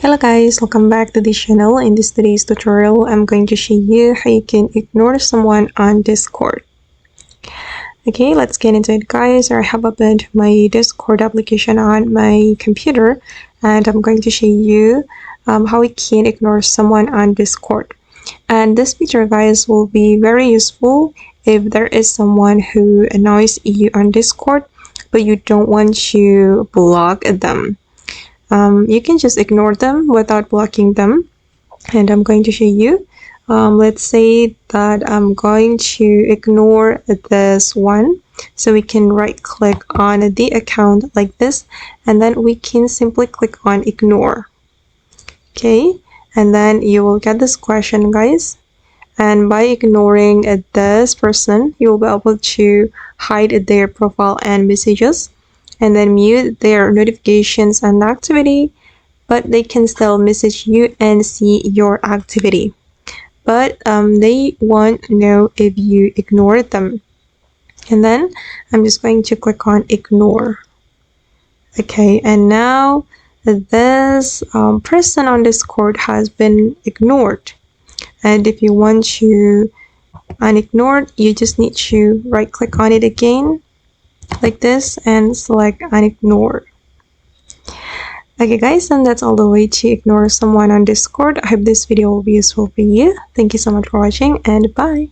Hello guys, welcome back to this channel. In today's tutorial, I'm going to show you how you can ignore someone on Discord. Okay, let's get into it guys. I have opened my Discord application on my computer and I'm going to show you how we can ignore someone on Discord. And this feature guys will be very useful if there is someone who annoys you on Discord but you don't want to block them. You can just ignore them without blocking them, and I'm going to show you. Let's say that I'm going to ignore this one, so we can right click on the account like this, and then we can simply click on ignore. Okay, and then you will get this question guys, and by ignoring this person you will be able to hide their profile and messages, and then mute their notifications and activity, but they can still message you and see your activity. But they won't know if you ignored them. And then I'm just going to click on ignore. Okay, and now this person on Discord has been ignored. And if you want to unignore, you just need to right click on it again like this and select unignore. Okay guys, and that's all the way to ignore someone on Discord. I hope this video will be useful for you. Thank you so much for watching and bye.